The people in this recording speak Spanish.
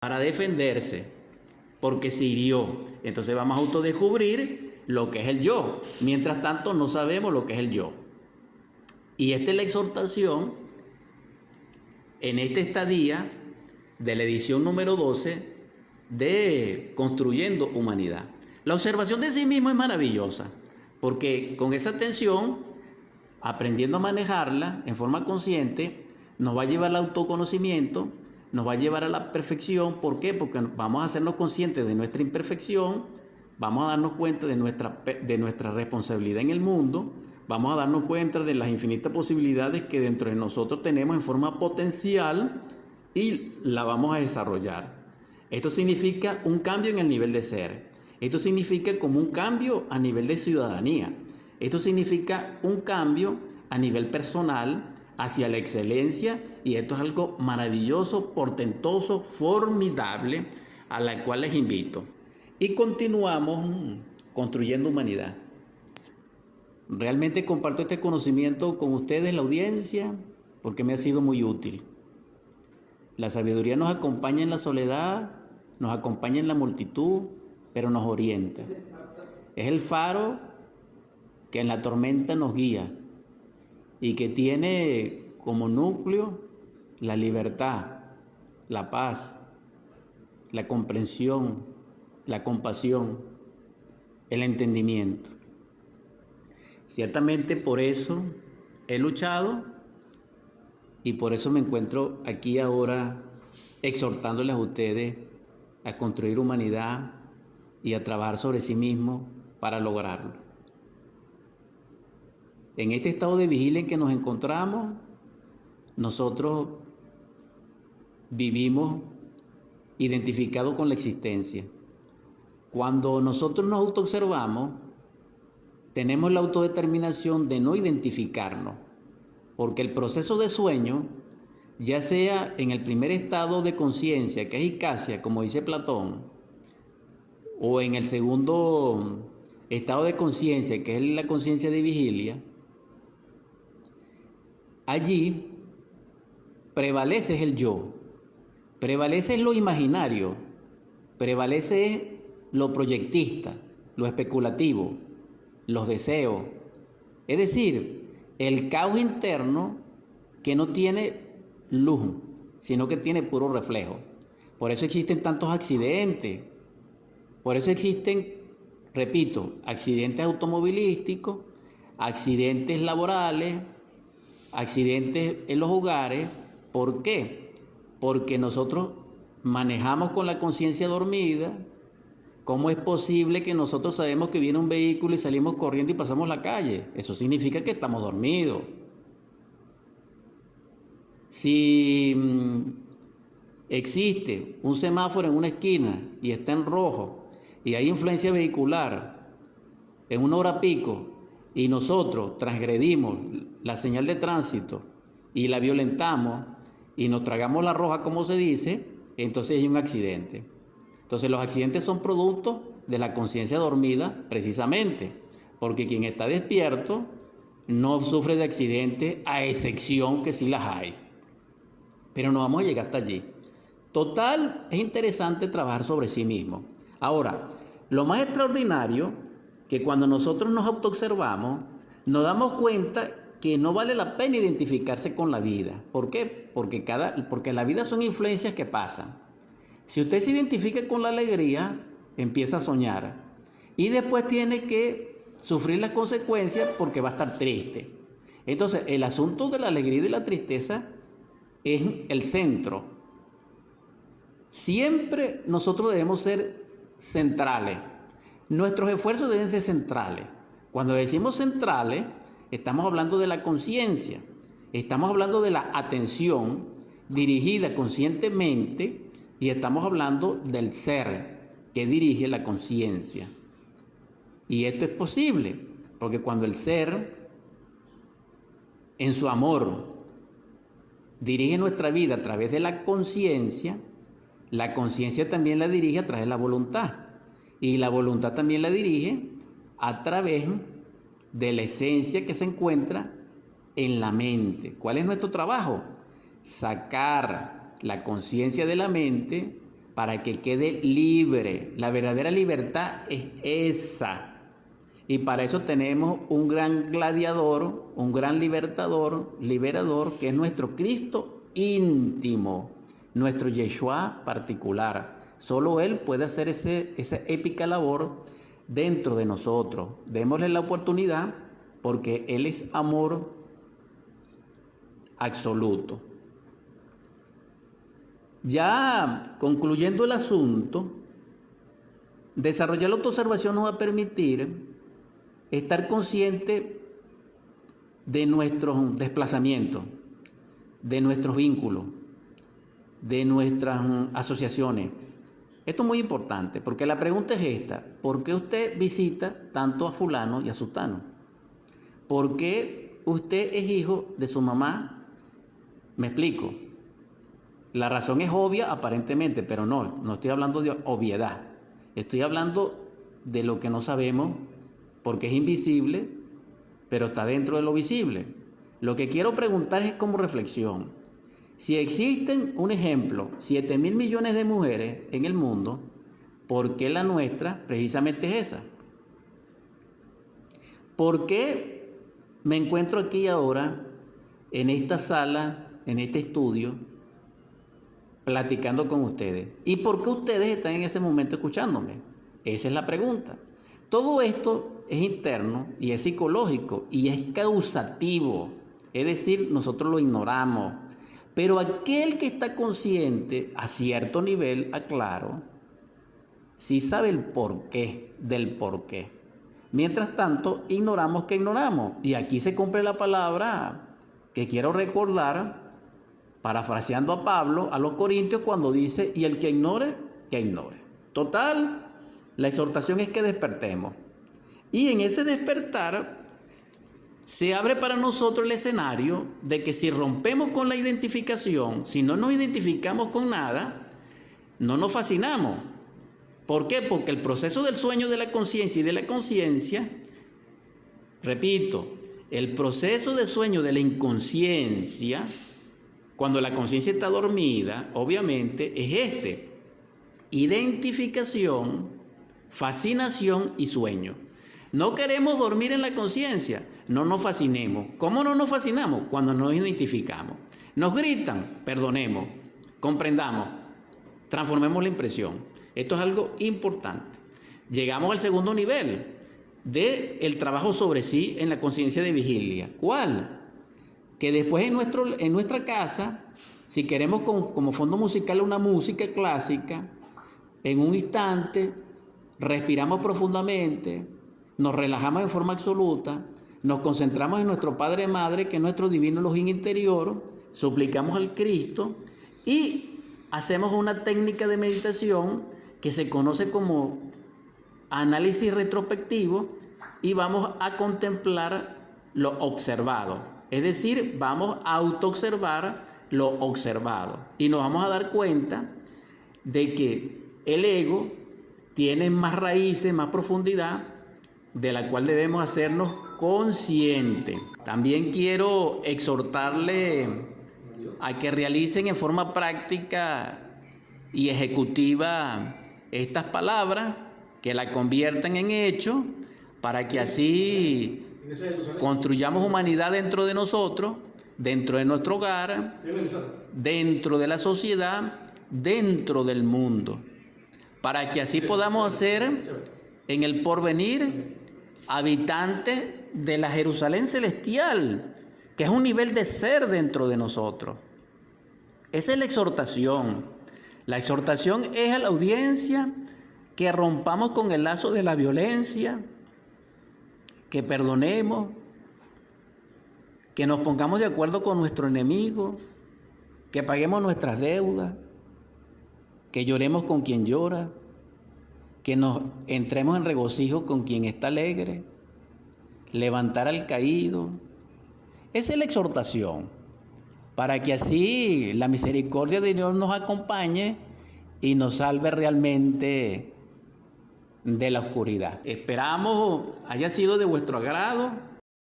para defenderse, porque se hirió. Entonces vamos a autodescubrir lo que es el yo. Mientras tanto, no sabemos lo que es el yo. Y esta es la exhortación en esta estadía de la edición número 12 de Construyendo Humanidad. La observación de sí mismo es maravillosa, porque con esa atención, aprendiendo a manejarla en forma consciente, nos va a llevar al autoconocimiento, nos va a llevar a la perfección. ¿Por qué? Porque vamos a hacernos conscientes de nuestra imperfección, vamos a darnos cuenta de nuestra responsabilidad en el mundo, vamos a darnos cuenta de las infinitas posibilidades que dentro de nosotros tenemos en forma potencial y la vamos a desarrollar. Esto significa un cambio en el nivel de ser. Esto significa como un cambio a nivel de ciudadanía. Esto significa un cambio a nivel personal hacia la excelencia, y esto es algo maravilloso, portentoso, formidable, a la cual les invito. Y continuamos construyendo humanidad. Realmente comparto este conocimiento con ustedes, la audiencia, porque me ha sido muy útil. La sabiduría nos acompaña en la soledad, nos acompaña en la multitud, pero nos orienta. Es el faro que en la tormenta nos guía y que tiene como núcleo la libertad, la paz, la comprensión, la compasión, el entendimiento. Ciertamente por eso he luchado y por eso me encuentro aquí ahora exhortándoles a ustedes a construir humanidad y a trabajar sobre sí mismos para lograrlo. En este estado de vigilia en que nos encontramos, nosotros vivimos identificados con la existencia. Cuando nosotros nos autoobservamos, tenemos la autodeterminación de no identificarnos, porque el proceso de sueño, ya sea en el primer estado de conciencia, que es icacia, como dice Platón, o en el segundo estado de conciencia, que es la conciencia de vigilia, allí prevalece el yo, prevalece lo imaginario, prevalece lo proyectista, lo especulativo, los deseos. Es decir, el caos interno que no tiene luz, sino que tiene puro reflejo. Por eso existen tantos accidentes, por eso existen, repito, accidentes automovilísticos, accidentes laborales, accidentes en los hogares. ¿Por qué? Porque nosotros manejamos con la conciencia dormida. ¿Cómo es posible que nosotros sabemos que viene un vehículo y salimos corriendo y pasamos la calle? Eso significa que estamos dormidos. Si existe un semáforo en una esquina y está en rojo y hay influencia vehicular en una hora pico y nosotros transgredimos la señal de tránsito y la violentamos y nos tragamos la roja, como se dice, entonces hay un accidente. Entonces los accidentes son producto de la conciencia dormida, precisamente, porque quien está despierto no sufre de accidentes, a excepción que sí las hay. Pero no vamos a llegar hasta allí. Total, es interesante trabajar sobre sí mismo. Ahora, lo más extraordinario, que cuando nosotros nos autoobservamos, nos damos cuenta que no vale la pena identificarse con la vida. ¿Por qué? Porque la vida son influencias que pasan. Si usted se identifica con la alegría, empieza a soñar. Y después tiene que sufrir las consecuencias porque va a estar triste. Entonces, el asunto de la alegría y de la tristeza es el centro. Siempre nosotros debemos ser centrales. Nuestros esfuerzos deben ser centrales. Cuando decimos centrales, estamos hablando de la conciencia. Estamos hablando de la atención dirigida conscientemente y estamos hablando del ser que dirige la conciencia. Y esto es posible, porque cuando el ser, en su amor, dirige nuestra vida a través de la conciencia también la dirige a través de la voluntad. Y la voluntad también la dirige a través de la esencia que se encuentra en la mente. ¿Cuál es nuestro trabajo? Sacar la conciencia de la mente para que quede libre. La verdadera libertad es esa. Y para eso tenemos un gran gladiador, un gran liberador, que es nuestro Cristo íntimo, nuestro Yeshua particular. Solo Él puede hacer esa épica labor dentro de nosotros. Démosle la oportunidad porque Él es amor absoluto. Ya concluyendo el asunto, desarrollar la autoobservación nos va a permitir estar consciente de nuestros desplazamientos, de nuestros vínculos, de nuestras asociaciones. Esto es muy importante porque la pregunta es esta: ¿por qué usted visita tanto a fulano y a sutano? ¿Por qué usted es hijo de su mamá? Me explico. La razón es obvia aparentemente, pero no estoy hablando de obviedad. Estoy hablando de lo que no sabemos porque es invisible, pero está dentro de lo visible. Lo que quiero preguntar es como reflexión: si existen, un ejemplo, 7.000 millones de mujeres en el mundo, ¿por qué la nuestra precisamente es esa? ¿Por qué me encuentro aquí ahora, en esta sala, en este estudio, platicando con ustedes? ¿Y por qué ustedes están en ese momento escuchándome? Esa es la pregunta. Todo esto es interno y es psicológico y es causativo. Es decir, nosotros lo ignoramos. Pero aquel que está consciente a cierto nivel, aclaro, sí sabe el porqué del porqué. Mientras tanto, ignoramos que ignoramos. Y aquí se cumple la palabra que quiero recordar, parafraseando a Pablo, a los Corintios, cuando dice: y el que ignore, que ignore. Total, la exhortación es que despertemos. Y en ese despertar se abre para nosotros el escenario de que si rompemos con la identificación, si no nos identificamos con nada, no nos fascinamos. ¿Por qué? Porque el proceso del sueño de la conciencia y de la conciencia, repito, el proceso de sueño de la inconsciencia, cuando la conciencia está dormida, obviamente es identificación, fascinación y sueño. No queremos dormir en la conciencia, no nos fascinemos. ¿Cómo no nos fascinamos? Cuando nos identificamos. Nos gritan, perdonemos, comprendamos, transformemos la impresión. Esto es algo importante. Llegamos al segundo nivel del trabajo sobre sí en la conciencia de vigilia. ¿Cuál? Que después en nuestra casa, si queremos como fondo musical una música clásica, en un instante respiramos profundamente, nos relajamos en forma absoluta, nos concentramos en nuestro Padre Madre, que es nuestro divino Elohim interior, suplicamos al Cristo y hacemos una técnica de meditación que se conoce como análisis retrospectivo y vamos a contemplar lo observado. Es decir, vamos a autoobservar lo observado y nos vamos a dar cuenta de que el ego tiene más raíces, más profundidad, de la cual debemos hacernos conscientes. También quiero exhortarle a que realicen en forma práctica y ejecutiva estas palabras, que la conviertan en hecho, para que así construyamos humanidad dentro de nosotros, dentro de nuestro hogar, dentro de la sociedad, dentro del mundo, para que así podamos ser en el porvenir habitantes de la Jerusalén celestial, que es un nivel de ser dentro de nosotros. Esa es la exhortación. La exhortación es a la audiencia que rompamos con el lazo de la violencia, que perdonemos, que nos pongamos de acuerdo con nuestro enemigo, que paguemos nuestras deudas, que lloremos con quien llora, que nos entremos en regocijo con quien está alegre, levantar al caído. Esa es la exhortación, para que así la misericordia de Dios nos acompañe y nos salve realmente de la oscuridad. Esperamos haya sido de vuestro agrado